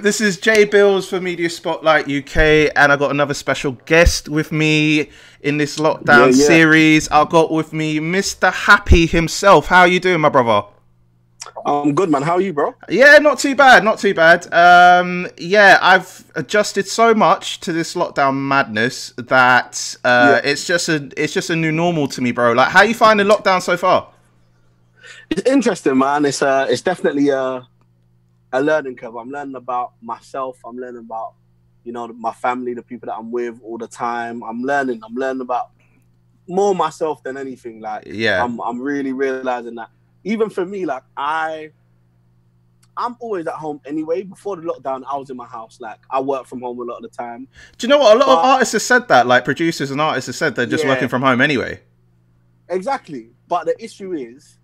This is Billz for Media Spotlight UK, and I got another special guest with me in this lockdown series. I got with me Mr. Happi himself. How are you doing, my brother? I'm good, man. How are you, bro? Yeah, not too bad, not too bad. Yeah, I've adjusted so much to this lockdown madness that it's just a new normal to me, bro. Like, how you finding lockdown so far? It's interesting, man. It's definitely a learning curve. I'm learning about myself. I'm learning about, you know, my family, the people that I'm with all the time. I'm learning about more myself than anything. Like, yeah, I'm really realizing that even for me, like I'm always at home anyway. Before the lockdown, I was in my house. Like, I work from home a lot of the time. Do you know what? A lot of artists have said that. Like, producers and artists have said they're just working from home anyway. Exactly. But the issue is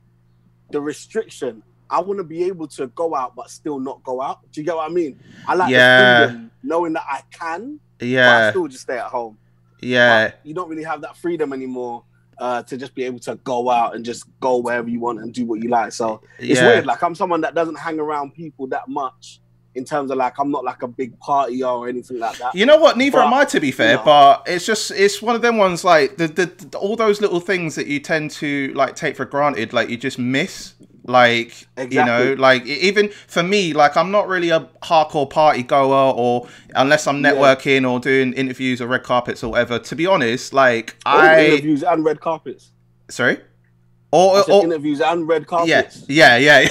the restriction. I want to be able to go out, but still not go out. Do you get what I mean? I like the freedom, knowing that I can, but I still just stay at home. Yeah. But you don't really have that freedom anymore to just be able to go out and just go wherever you want and do what you like. So it's weird. Like, I'm someone that doesn't hang around people that much in terms of, like, I'm not like a big partier or anything like that. You know what? Neither am I, to be fair. But it's one of them ones, like, all those little things that you tend to, like, take for granted, like, you just miss. Like, you know, like, even for me, like, I'm not really a hardcore party goer, or unless I'm networking or doing interviews or red carpets or whatever. To be honest, like, interviews and red carpets. Sorry? Or interviews and red carpets. Yeah.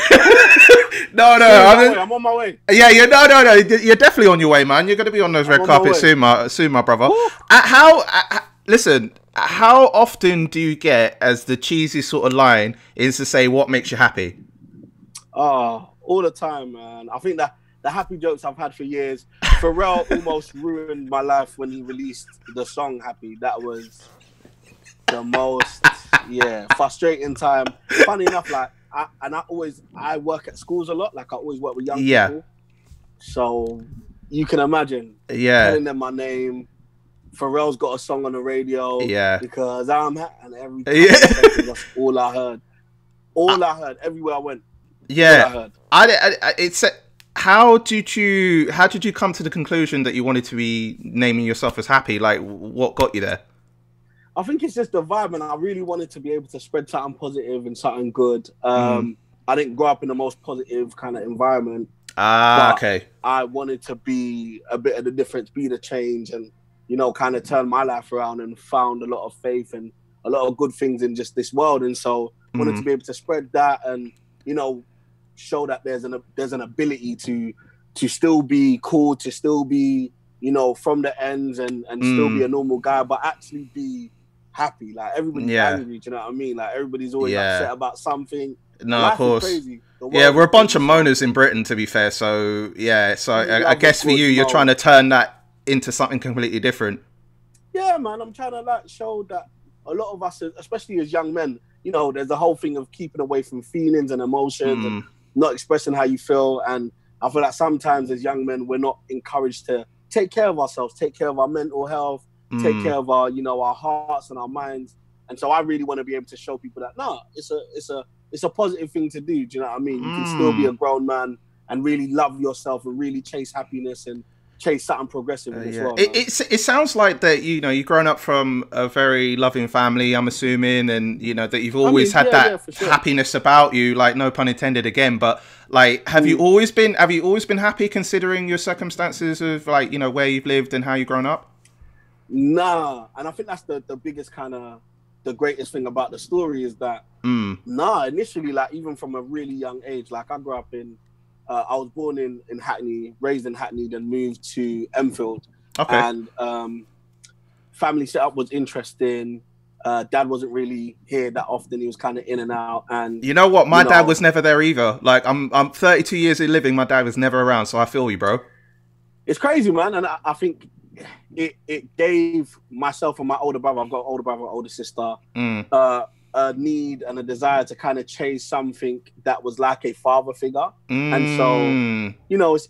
No, I'm on my way. Yeah, no. You're definitely on your way, man. You're gonna be on those red carpets soon, my brother. Listen. How often do you get, as the cheesy sort of line is to say, what makes you happy? All the time, man. I think that the happy jokes I've had for years. Pharrell almost ruined my life when he released the song Happy. That was the most, frustrating time. Funny enough, like, I work at schools a lot. Like, I always work with young people. So you can imagine telling them my name. Pharrell's got a song on the radio. Because I'm and every time that's all I heard. I heard everywhere I went. How did you come to the conclusion that you wanted to be naming yourself as Happy? Like, what got you there? I think it's just the vibe, and I really wanted to be able to spread something positive and something good. I didn't grow up in the most positive kind of environment. Okay. I wanted to be a bit of the difference, be the change, and, you know, kind of turn my life around, and found a lot of faith and a lot of good things in just this world. And so wanted to be able to spread that, and, you know, show that there's an ability to still be cool, to still be, you know, from the ends, and still be a normal guy, but actually be happy. Like, everybody's angry, do you know what I mean? Like, everybody's always upset about something. No, life of course. Is crazy. We're a bunch of moaners in Britain, to be fair. So I guess for you, you're trying to turn that into something completely different. Yeah, man, I'm trying to, like, show that a lot of us, especially as young men, you know, there's a whole thing of keeping away from feelings and emotions and not expressing how you feel. And I feel like sometimes as young men, we're not encouraged to take care of ourselves, take care of our mental health, take care of our, you know, our hearts and our minds. And so I really want to be able to show people that, no, it's a positive thing to do. Do you know what I mean? You can still be a grown man and really love yourself and really chase happiness and chase something progressive in this world. It sounds like that, you know, you've grown up from a very loving family, I'm assuming, and, you know, that you've always had that happiness about you, like, no pun intended again. But, like, have you always been happy, considering your circumstances of, like, you know, where you've lived and how you've grown up? Nah, and I think that's the biggest kind of, the greatest thing about the story is that initially, like, even from a really young age, like, I grew up in I was born in Hackney, raised in Hackney, then moved to Enfield. Okay. And family setup was interesting. Dad wasn't really here that often. He was kind of in and out. And you know what? My dad was never there either. Like, I'm 32 years of living. My dad was never around. So I feel you, bro. It's crazy, man. And I think it gave myself and my older brother, I've got an older brother, older sister, a need and a desire to kind of chase something that was like a father figure. And so, you know, it's,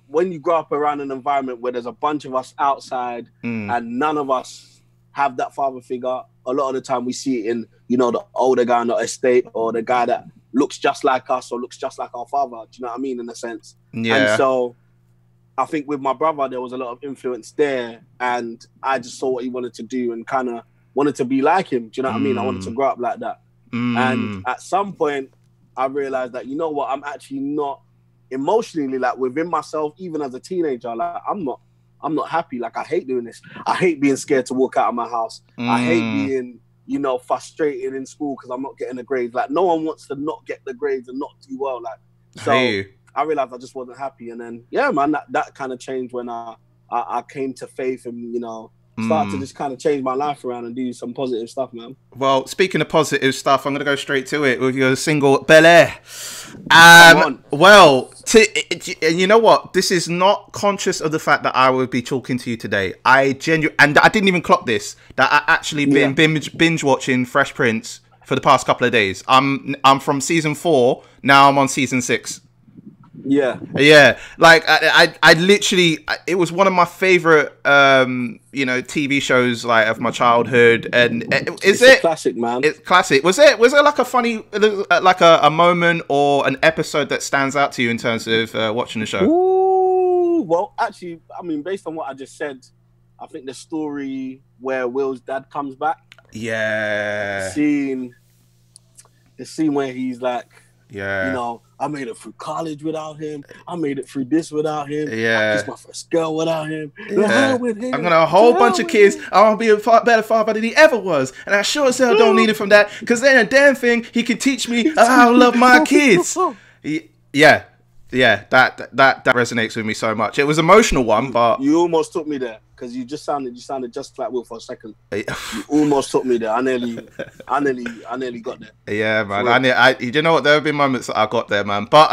when you grow up around an environment where there's a bunch of us outside and none of us have that father figure, a lot of the time we see it in, you know, the older guy on the estate, or the guy that looks just like us or looks just like our father. Do you know what I mean? In a sense. Yeah. And so I think with my brother, there was a lot of influence there, and I just saw what he wanted to do and kind of wanted to be like him. Do you know what I mean? I wanted to grow up like that. And at some point, I realized that, you know what, I'm actually not emotionally, like, within myself, even as a teenager, like, I'm not happy. Like, I hate doing this. I hate being scared to walk out of my house. I hate being, you know, frustrated in school because I'm not getting the grades. Like, no one wants to not get the grades and not do well. Like, so I realized I just wasn't happy. And then, yeah, man, that kind of changed when I came to faith and, you know, started to just kind of change my life around and do some positive stuff, man. Well, speaking of positive stuff, I'm going to go straight to it with your single Bel-Air. Well, you know what? This is not conscious of the fact that I would be talking to you today. And I didn't even clock this, that I actually been binge watching Fresh Prince for the past couple of days. I'm from season 4, now I'm on season 6. Yeah, like I literally, it was one of my favorite you know, TV shows, like, of my childhood. And it's a classic, man. It's classic. Was there like a funny, like a moment or an episode that stands out to you in terms of watching the show? Ooh, well, actually, I mean, based on what I just said, I think the story where Will's dad comes back, the scene where he's like, you know, I made it through college without him. I made it through this without him. I kissed my first girl without him. I'm gonna have a whole bunch of kids. I want to be a better father than he ever was, and I sure as hell don't need him from that, because then a damn thing he can teach me how to love my kids. Yeah, that resonates with me so much. It was an emotional one, but you almost took me there, because you sounded just like Will for a second. You almost took me there. I nearly got there. Yeah, man. You know what? There have been moments that I got there, man. But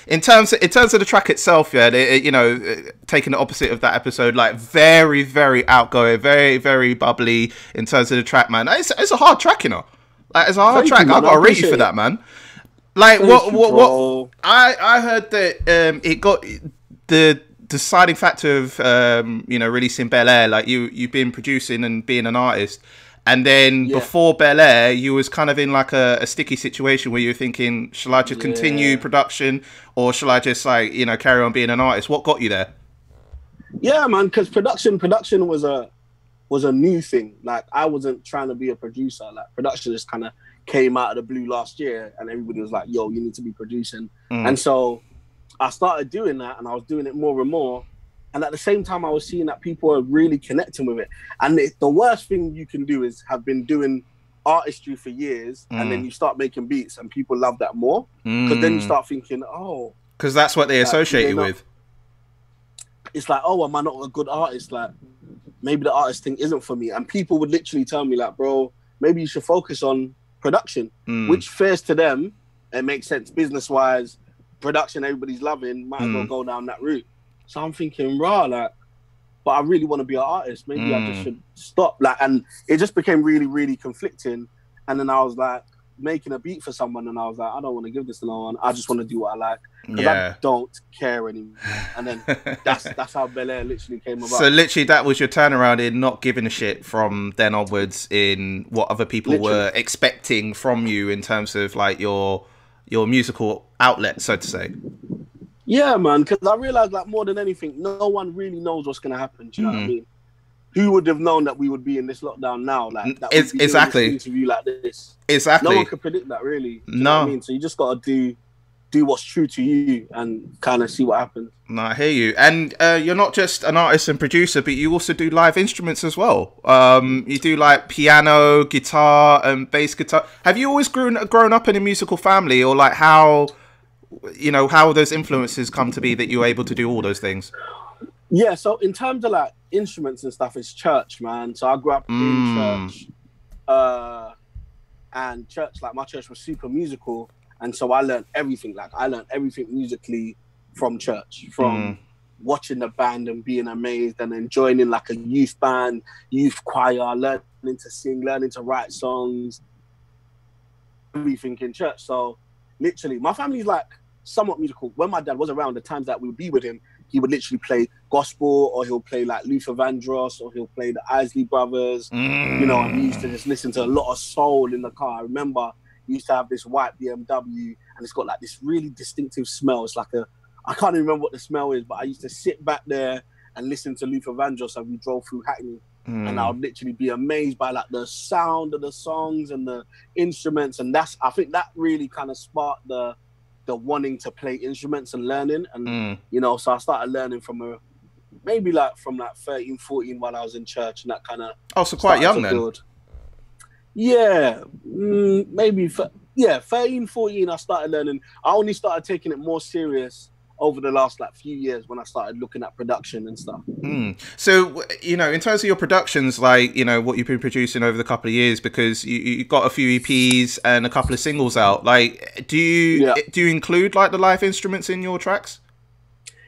in terms of the track itself, you know, taking the opposite of that episode, like, very, very outgoing, very, very bubbly in terms of the track, man. It's a hard track, you know. Like, it's a hard track. I gotta rate you for that, man. Like, what I heard that it got the deciding factor of you know, releasing Bel-Air, like, you've been producing and being an artist, and then before Bel-Air you was kind of in like a sticky situation where you're thinking, shall I just continue production, or shall I just, like, you know, carry on being an artist? What got you there? Yeah, man, because production was a new thing. Like, I wasn't trying to be a producer. Like, production just kind of came out of the blue last year, and everybody was like, yo, you need to be producing. And so I started doing that, and I was doing it more and more. And at the same time, I was seeing that people are really connecting with it. And the worst thing you can do is have been doing artistry for years, and then you start making beats, and people love that more. Because then you start thinking, oh, because that's what they associate you with. It's like, oh, am I not a good artist? Like, maybe the artist thing isn't for me. And people would literally tell me, like, bro, maybe you should focus on production, which fares to them. It makes sense business-wise. Production everybody's loving, might as well go down that route. So I'm thinking, like, but I really want to be an artist. Maybe I just should stop. Like, and it just became really, really conflicting. And then I was like making a beat for someone, and I was like, I don't want to give this to no one. I just want to do what I like, because I don't care anymore. And then that's how Bel-Air literally came about. So literally, that was your turnaround in not giving a shit from then onwards in what other people were expecting from you in terms of, like, your musical outlet, so to say. Yeah, man, because I realized, like, more than anything, no one really knows what's going to happen. Do you know what I mean? Who would have known that we would be in this lockdown now? Like, that would be exactly this interview like this. Exactly. No one could predict that, really. Do you know what I mean? So you just got to do what's true to you and kind of see what happens. No, I hear you. And you're not just an artist and producer, but you also do live instruments as well. You do, like, piano, guitar, and bass guitar. Have you always grown up in a musical family, or, like, how those influences come to be that you're able to do all those things? Yeah, so in terms of, like, instruments and stuff, it's church, man. So I grew up in church, and church, like, my church was super musical, and so I learned everything. Like, I learned everything musically from church, from watching the band and being amazed, and then joining, like, a youth band, youth choir, learning to sing, learning to write songs, everything in church. So literally, my family's, like, somewhat musical. When my dad was around, the times that we would be with him, he would literally play gospel, or he'll play, like, Luther Vandross, or he'll play the Isley Brothers. You know, and we used to just listen to a lot of soul in the car. I remember we used to have this white BMW, and it's got, like, this really distinctive smell. It's like a I can't even remember what the smell is, but I used to sit back there and listen to Luther Vandross as we drove through Hackney. And I would literally be amazed by like the sound of the songs and the instruments. And I think that really kind of sparked the wanting to play instruments and learning. And, you know, so I started learning from maybe like from like 13, 14 while I was in church, and that kind of. Oh, so quite young then. Yeah, maybe, 13, 14, I started learning. I only started taking it more serious over the last like few years when I started looking at production and stuff. So, you know, in terms of your productions, like, you know, what you've been producing over the couple of years, because you got a few EPs and a couple of singles out, like, do you include like the live instruments in your tracks?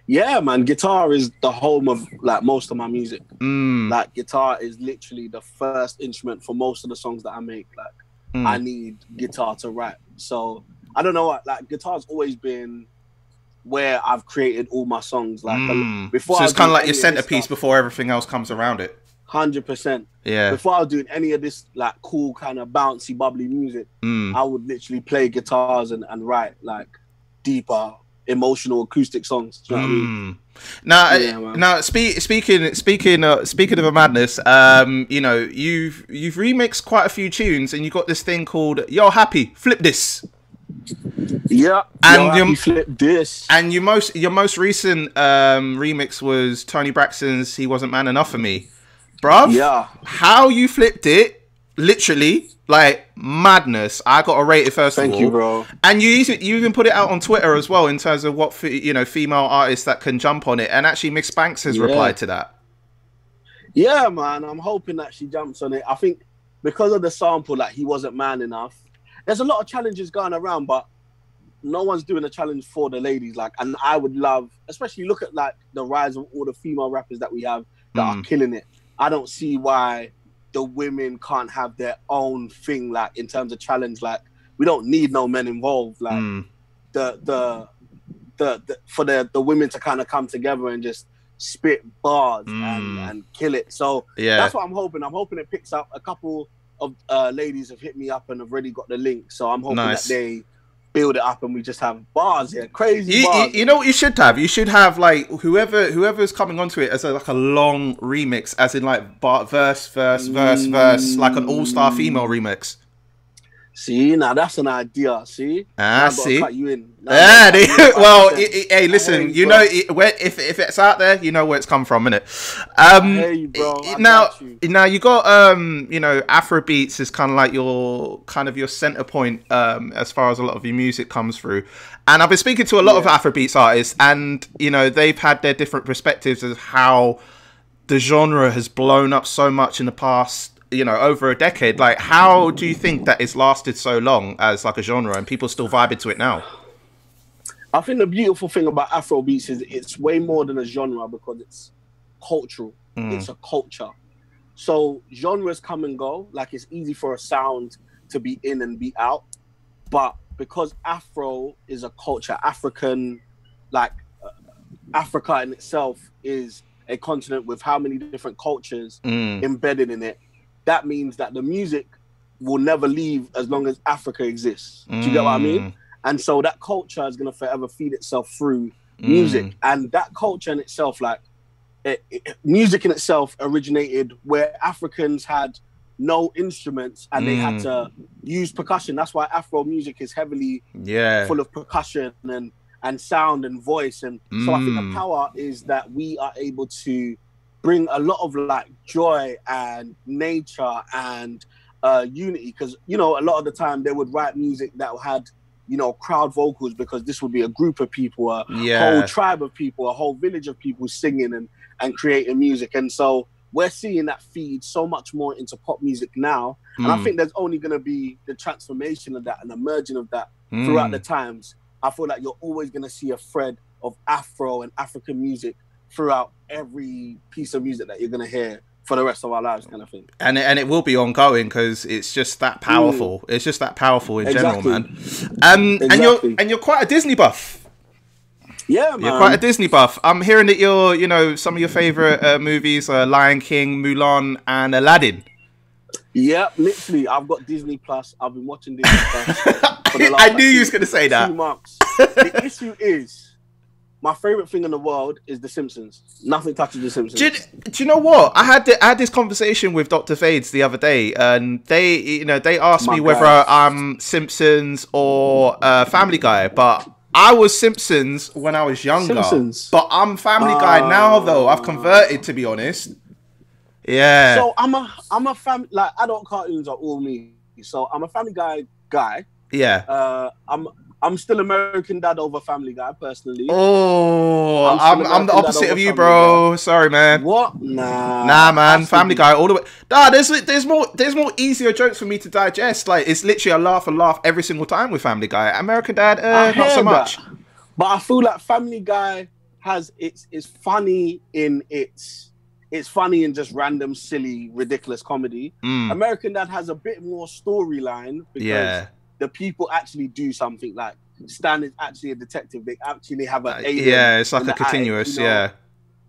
Yeah, man, guitar is the home of like most of my music. Like, guitar is literally the first instrument for most of the songs that I make. Like, I need guitar to write. So I don't know what, like, guitar's always been where I've created all my songs. Like, before, so it's kind of like your centerpiece before everything else comes around it. 100%. Yeah. Before I was doing any of this like cool kind of bouncy, bubbly music, I would literally play guitars and write like deeper, emotional acoustic songs. Do you know what I mean? Now, speaking of a madness, you know, you've remixed quite a few tunes, and you got this thing called "Yo Happi, Flip This." Yeah, and flip this. And your most recent remix was Tony Braxton's "He Wasn't Man Enough for Me," bruv. Yeah, how you flipped it, literally, like madness. I got to rate it first of all. Thank you, bro. And you even put it out on Twitter as well in terms of what you know, female artists that can jump on it. And actually, Miss Banks has replied to that. Yeah, man. I'm hoping that she jumps on it. I think because of the sample, like, he wasn't man enough. There's a lot of challenges going around, but no one's doing a challenge for the ladies. Like, and I would love, especially look at like the rise of all the female rappers that we have that are killing it. I don't see why the women can't have their own thing, like, in terms of challenge. Like, we don't need no men involved. Like, for the women to kind of come together and just spit bars and kill it. So that's what I'm hoping. I'm hoping it picks up. A couple of ladies have hit me up and have already got the link. So I'm hoping that they build it up and we just have bars here, crazy bars. You know what you should have? You should have like whoever's coming onto it as like a long remix, as in like verse, like an all-star female remix. See, now that's an idea. See, see. Cut you in. Well, hey, listen. You know, if it's out there, you know where it's come from, innit? I hear you, bro. Now you got you know, Afrobeats is kind of like your center point as far as a lot of your music comes through. And I've been speaking to a lot of Afrobeats artists, and you know, they've had their different perspectives of how the genre has blown up so much in the past, you know, over a decade. Like, how do you think that it's lasted so long as like a genre and people still vibing to it now? I think the beautiful thing about Afrobeats is it's way more than a genre because it's cultural. It's a culture. So genres come and go. Like, it's easy for a sound to be in and be out. But because Afro is a culture, African, like Africa in itself is a continent with how many different cultures embedded in it. That means that the music will never leave as long as Africa exists. Do you get what I mean? And so that culture is going to forever feed itself through music. And that culture in itself, like, music in itself originated where Africans had no instruments and they had to use percussion. That's why Afro music is heavily full of percussion and sound and voice. And so I think the power is that we are able to bring a lot of like joy and nature and unity, because, you know, a lot of the time they would write music that had, you know, crowd vocals, because this would be a group of people, a whole tribe of people, a whole village of people singing and creating music. And so we're seeing that feed so much more into pop music now. And I think there's only going to be the transformation of that and the merging of that throughout the times. I feel like you're always going to see a thread of Afro and African music throughout every piece of music that you're going to hear for the rest of our lives, kind of thing. And it will be ongoing because it's just that powerful. It's just that powerful in general, man. And you're quite a Disney buff. Yeah, man. You're quite a Disney buff. I'm hearing that you're, you know, some of your favorite movies are Lion King, Mulan, and Aladdin. Yeah, literally. I've got Disney Plus. I've been watching Disney Plus for the last, I knew you was going to say that. 2 months. The issue is, my favorite thing in the world is The Simpsons. Nothing touches The Simpsons. Do you know what? I had this conversation with Dr. Fades the other day, and they asked me whether I'm Simpsons or Family Guy, but I was Simpsons when I was younger. Simpsons. But I'm Family Guy now, though. I've converted, to be honest. Yeah. So I'm a family, like, adult cartoons are all me. So I'm a Family Guy. Yeah. I'm still American Dad over Family Guy, personally. Oh, I'm the opposite of you, bro. Sorry, man. What? Nah, man. Family Guy all the way. Nah, there's more easier jokes for me to digest. Like, it's literally a laugh every single time with Family Guy. American Dad, not so much. But I feel like Family Guy has it's funny in it's funny in just random, silly, ridiculous comedy. American Dad has a bit more storyline because the people actually do something. Like Stan is actually a detective. They actually have an alien. Yeah, it's like a continuous.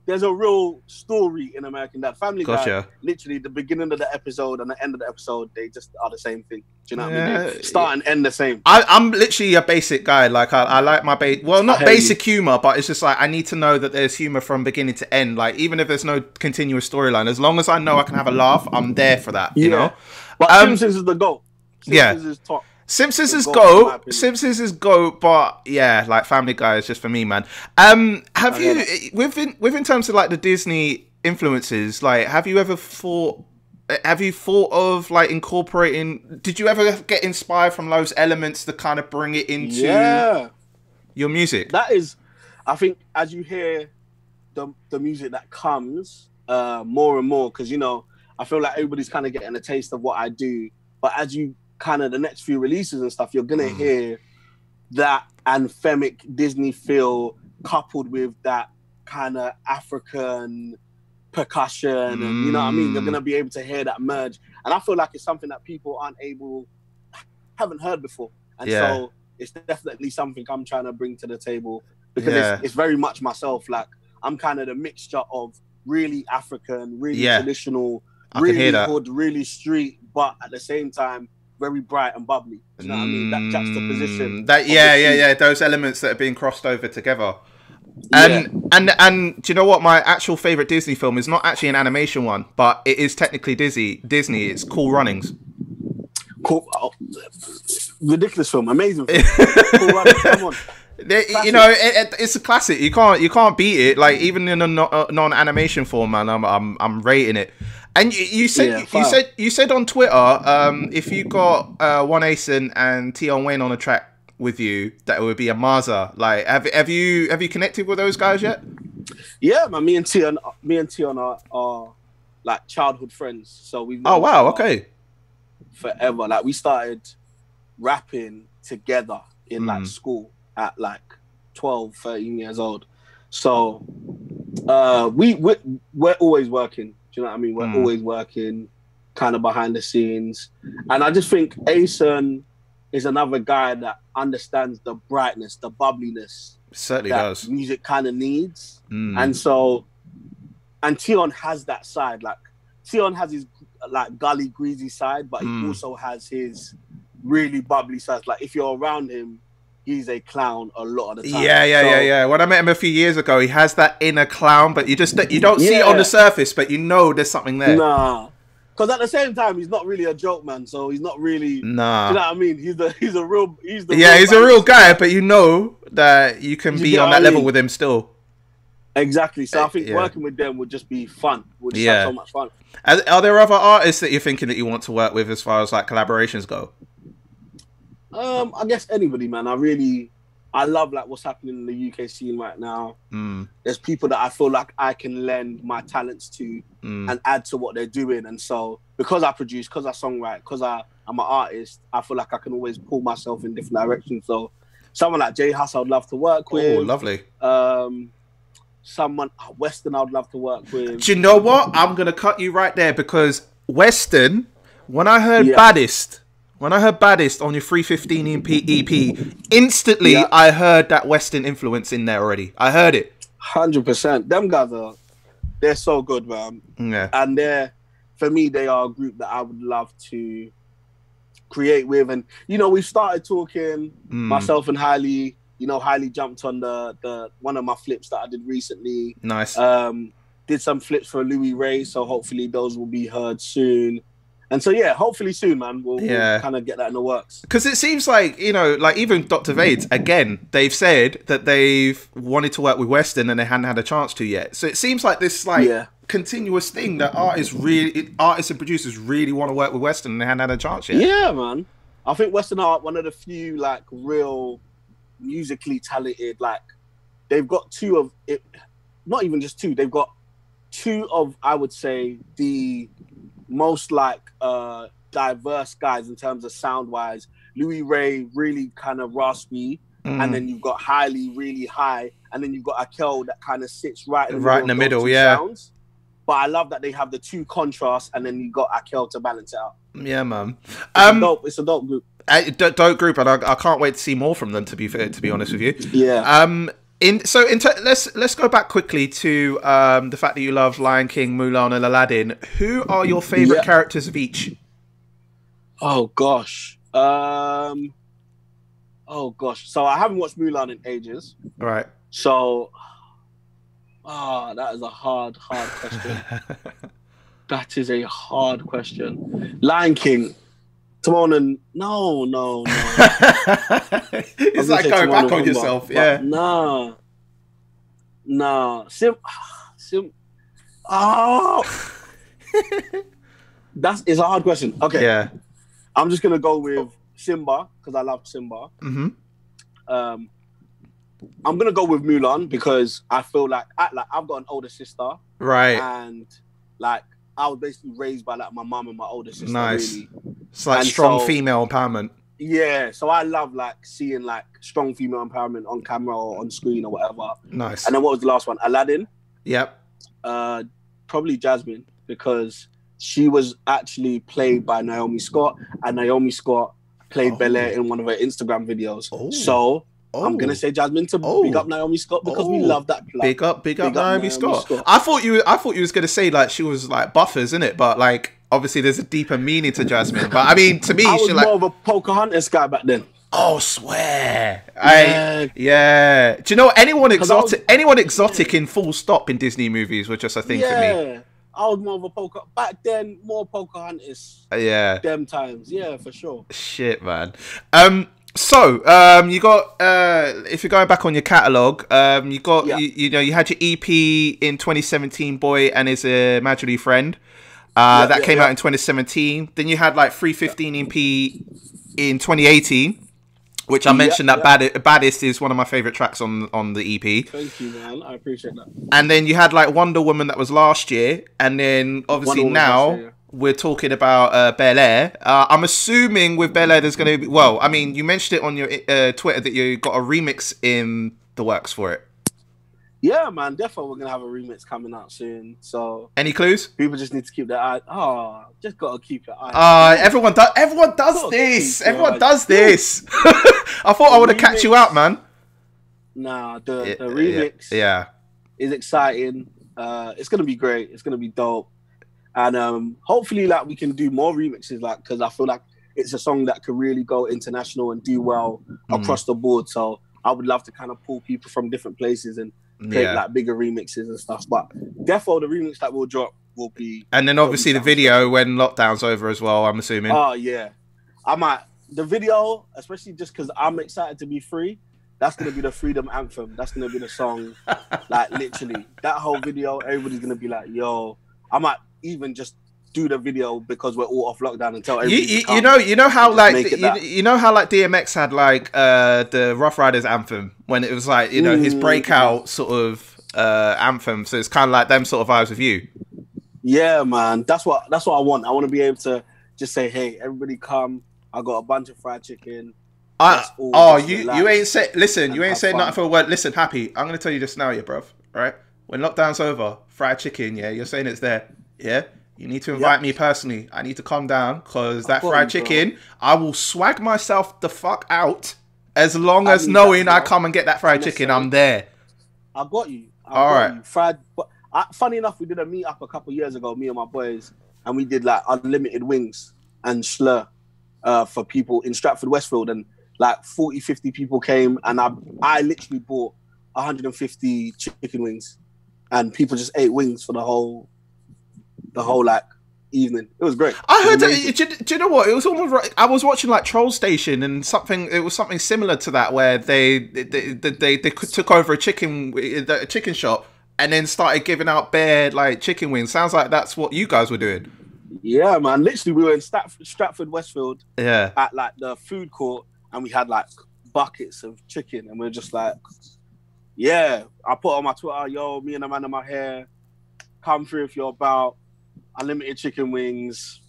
There's a real story in American Dad. Family Guy, literally the beginning of the episode and the end of the episode, they just are the same thing. Do you know what I mean? They start and end the same. I'm literally a basic guy. Like I like my not basic humor, but it's just like I need to know that there's humor from beginning to end. Like even if there's no continuous storyline, as long as I know I can have a laugh, I'm there for that. You know. But Simpsons is the GOAT. Simpsons is top. Simpsons is GOAT. Simpsons is GOAT, but yeah, like Family Guy is just for me, man. Have you within terms of like the Disney influences, like have you thought of like incorporating? Did you ever get inspired from those elements to kind of bring it into your music? That is, I think, as you hear the music that comes more and more, because I feel like everybody's kind of getting a taste of what I do, but as you kind of the next few releases and stuff, you're gonna hear that anthemic Disney feel coupled with that kind of African percussion, and you know what I mean. You're gonna be able to hear that merge, and I feel like it's something that people haven't heard before, and so it's definitely something I'm trying to bring to the table because it's very much myself. Like I'm kind of the mixture of really African, really traditional, really hood, really street, but at the same time very bright and bubbly. Do you know what I mean? That juxtaposition. Those elements that are being crossed over together. And do you know what? My actual favorite Disney film is not actually an animation one, but it is technically Disney. It's Cool Runnings. Ridiculous film, amazing film. Cool Runnings, come on. It's a classic. You can't beat it. Like even in a non-animation form, man. I'm rating it. And you said on Twitter, if you got One Ace and Tion Wayne on a track with you, that it would be a Maza. Like, have you connected with those guys yet? Yeah, man. Me and Tion are like childhood friends. So we've forever. Like we started rapping together in like school at like 12, 13 years old. So we're always working. Do you know what I mean? We're always working kind of behind the scenes. And I just think Asen is another guy that understands the brightness, the bubbliness. Certainly does. Music kind of needs. And Tion has that side. Like Tion has his like gully greasy side, but he also has his really bubbly side. Like if you're around him, he's a clown a lot of the time. Yeah. When I met him a few years ago, he has that inner clown, but you don't see it on the surface, but you know there's something there. Nah. Because at the same time, he's not really a joke man, so he's not really. Nah. You know what I mean? He's a real guy, but you know that you can be on that level with him still. Exactly. So I think working with them would just be fun. Would just have so much fun. Are there other artists that you're thinking that you want to work with as far as like collaborations go? I guess anybody, man. I love like what's happening in the UK scene right now. There's people that I feel like I can lend my talents to and add to what they're doing. And so because I produce, because I songwrite, because I'm an artist, I feel like I can always pull myself in different directions. So someone like J Huss I would love to work with. Oh, lovely. Someone Western I would love to work with. Do you know what? I'm gonna cut you right there because Western, when I heard Baddest on your 315 EP, instantly I heard that Western influence in there already. I heard it. 100%. Them guys they're so good, man. Yeah. And for me, they are a group that I would love to create with. And, we've started talking, myself and Hailey, highly jumped on the one of my flips that I did recently. Nice. Did some flips for Louis Ray, so hopefully those will be heard soon. And so yeah, hopefully soon, man. We'll kind of get that in the works. Because it seems like, like even Dr. Vades, again, they've said that they've wanted to work with Western and they hadn't had a chance to yet. So it seems like this continuous thing that artists and producers really want to work with Western and they hadn't had a chance yet. Yeah, man. I think Western are one of the few like real musically talented, like they've got two of it, not even just two, they've got two of, I would say, the most like diverse guys in terms of sound wise. Louis Ray really kind of raspy, and then you've got Hailey really high, and then you've got Akel that kind of sits right in the middle, Sounds. But I love that they have the two contrasts, and then you got Akel to balance it out. Yeah, man. It's a dope group. Dope group, and I can't wait to see more from them. To be fair, to be honest with you. Yeah. Let's go back quickly to the fact that you love Lion King, Mulan, and Aladdin. Who are your favorite characters of each? Oh gosh. So I haven't watched Mulan in ages. Right. So, that is a hard question. That is a hard question. Lion King. Timon and no. It's like going back on yourself, yeah. Nah. Sim. Oh, it's a hard question. Okay. Yeah. I'm just gonna go with Simba because I love Simba. Mm-hmm. I'm gonna go with Mulan because I feel like I've got an older sister, right? And like I was basically raised by like my mum and my older sister. Nice. Really. It's like strong female empowerment. Yeah, so I love like seeing like strong female empowerment on camera or on screen or whatever. Nice. And then what was the last one? Aladdin. Yep. Probably Jasmine because she was actually played by Naomi Scott, and Naomi Scott played Bel-Air in one of her Instagram videos. So I'm gonna say Jasmine to big up Naomi Scott because we love that. Big up Naomi Scott. I thought you was gonna say like she was like buffers, innit? But like obviously there's a deeper meaning to Jasmine. But I mean, to me, I was she more like of a Pocahontas guy back then. Oh, swear. Yeah. Do you know anyone exotic in full stop in Disney movies was just a thing for me. I was more of a back then, more Pocahontas. Yeah. Them times. Yeah, for sure. Shit, man. So, you got if you're going back on your catalogue, you got you had your EP in 2017, Boy and His Imaginary Friend. That came out in 2017. Then you had like 315 EP in 2018, which I mentioned that Baddest is one of my favorite tracks on the EP. Thank you, man. I appreciate that. And then you had like Wonder Woman that was last year, and then obviously now we're talking about Bel-Air. I'm assuming with Bel-Air there's going to be, well, I mean, you mentioned it on your Twitter that you got a remix in the works for it. Yeah, man, definitely we're going to have a remix coming out soon. So any clues? People just need to keep their eye. Oh, just got to keep your eye. Everyone does this. Everyone does this. I thought I would have catch you out, man. Nah, the remix is exciting. It's going to be great. It's going to be dope. And hopefully, like, we can do more remixes, like, because I feel like it's a song that could really go international and do well across the board. So I would love to kind of pull people from different places and create like bigger remixes and stuff. But definitely the remix that we'll drop will be. And then obviously the video when lockdown's over as well, I'm assuming. Oh yeah, the video, especially just because I'm excited to be free. That's gonna be the freedom anthem. That's gonna be the song. Like literally, that whole video, everybody's gonna be like, "Yo!" I might even just do the video because we're all off lockdown and tell everybody. You know how like DMX had like the Rough Riders anthem when it was like his breakout sort of anthem. So it's kind of like them sort of vibes with you. Yeah, man. That's what I want. I want to be able to just say, "Hey, everybody, come! I got a bunch of fried chicken." You ain't say. Listen, you ain't saying nothing for a word. Listen, Happy. I'm gonna tell you this now, yeah, bruv. All right, when lockdown's over, fried chicken. Yeah, you're saying it's there. Yeah. You need to invite me personally. I need to calm down because that fried chicken, I will swag myself the fuck out as long as knowing I come and get that fried chicken. I'm there. I got you. All right. Fried. Funny enough, we did a meet up a couple years ago, me and my boys, and we did like unlimited wings and slur for people in Stratford Westfield. And like 40, 50 people came, and I literally bought 150 chicken wings, and people just ate wings for the whole like evening. It was great. I heard that. Do you know what? It was almost. I was watching like Troll Station, and it was something similar to that, where they took over a chicken shop and then started giving out bare like chicken wings. Sounds like that's what you guys were doing. Yeah, man. Literally, we were in Stratford, Westfield. Yeah. At like the food court, and we had like buckets of chicken, and we are just like, yeah. I put on my Twitter, yo, me and the man in my hair, come through if you're about unlimited chicken wings.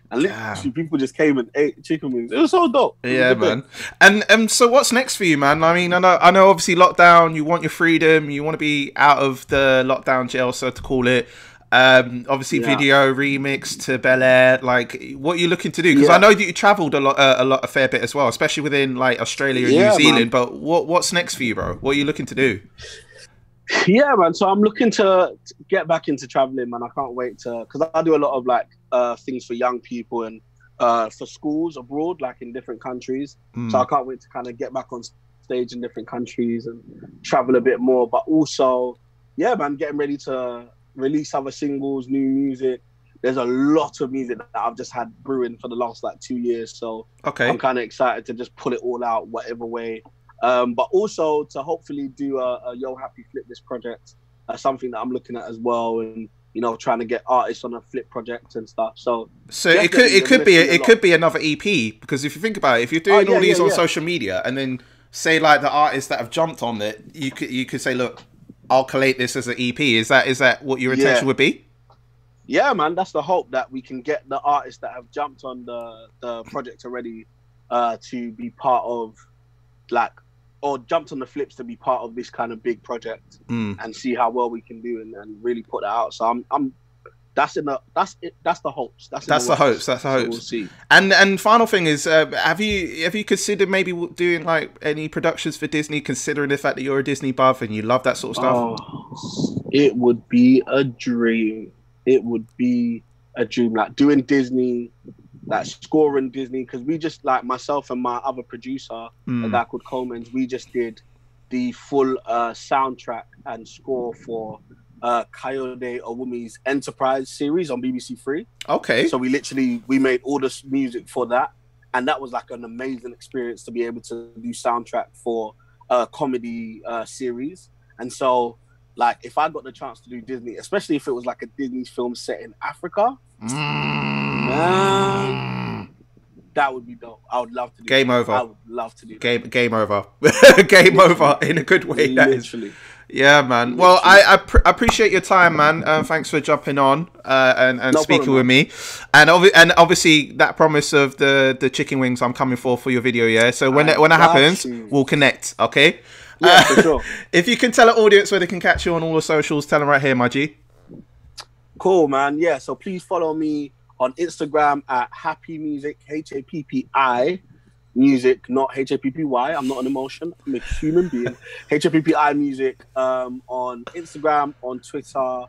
And literally, people just came and ate chicken wings. It was so dope. Yeah, man. And so what's next for you, man? I mean, I know. Obviously, lockdown. You want your freedom. You want to be out of the lockdown jail, so to call it. Obviously, video remix to Bel-Air. Like, what are you looking to do? Because I know that you travelled a fair bit as well, especially within like Australia and New Zealand. Man. But what's next for you, bro? What are you looking to do? Yeah, man. So I'm looking to get back into traveling, man. I can't wait because I do a lot of like things for young people and for schools abroad, like in different countries. So I can't wait to kind of get back on stage in different countries and travel a bit more. But also, yeah, man, getting ready to release other singles, new music. There's a lot of music that I've just had brewing for the last like 2 years. So I'm kind of excited to just pull it all out, whatever way. But also to hopefully do a Yo Happi Flip This project, something that I'm looking at as well, and you know, trying to get artists on a flip project and stuff. So it could be another EP, because if you think about it, if you're doing all these on social media, and then say like the artists that have jumped on it, you could say, look, I'll collate this as an EP. Is that what your intention would be? Yeah, man, that's the hope, that we can get the artists that have jumped on the project already to be part of like, or jumped on the flips to be part of this kind of big project and see how well we can do and really put that out. So that's the hopes. That's the hopes. So we'll see. And final thing is, have you considered maybe doing like any productions for Disney, considering the fact that you're a Disney buff and you love that sort of stuff? Oh, it would be a dream. It would be a dream, like doing Disney, like scoring Disney, because we just, like myself and my other producer, a guy called Coleman, we just did the full soundtrack and score for Kayode Owumi's Enterprise series on BBC Three. Okay. So we made all this music for that, and that was like an amazing experience to be able to do soundtrack for a comedy series. And so, like, if I got the chance to do Disney, especially if it was like a Disney film set in Africa, that would be dope. I would love to do Game over. I would love to do Game over. Game over in a good way. Literally. Yeah, man. Well, I appreciate your time, man. Thanks for jumping on and speaking with me. And obviously that promise of the chicken wings, I'm coming for your video. Yeah. So when that happens, we'll connect. Okay. Yeah, for sure. If you can tell the audience where they can catch you on all the socials, tell them right here, my G. Cool, man. Yeah. So please follow me on Instagram at Happi Music, Happi Music, not Happy. I'm not an emotion. I'm a human being. Happi Music on Instagram, on Twitter,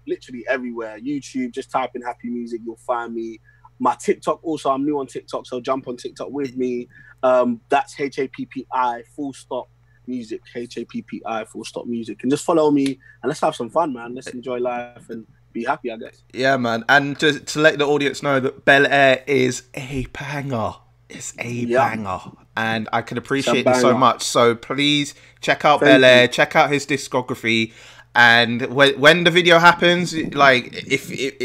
literally everywhere. YouTube, just type in Happi Music, you'll find me. My TikTok also, I'm new on TikTok, so jump on TikTok with me. That's Happi full stop music, Happi full stop music. And just follow me and let's have some fun, man. Let's enjoy life and be happy, I guess. Yeah, man. And to let the audience know that Bel-Air is a banger. It's a banger. And I can appreciate it so much. So please check out Bel-Air, check out his discography. And when the video happens, like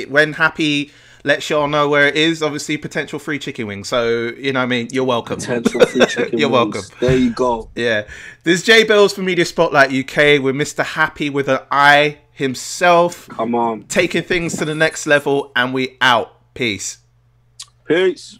when Happi lets y'all know where it is, obviously potential free chicken wings. So, you know what I mean? You're welcome. Potential free chicken You're wings. welcome. There you go. Yeah. This is J Billz for Media Spotlight UK with Mr. Happi with an I himself. Come on. Taking things to the next level, and we out. Peace. Peace.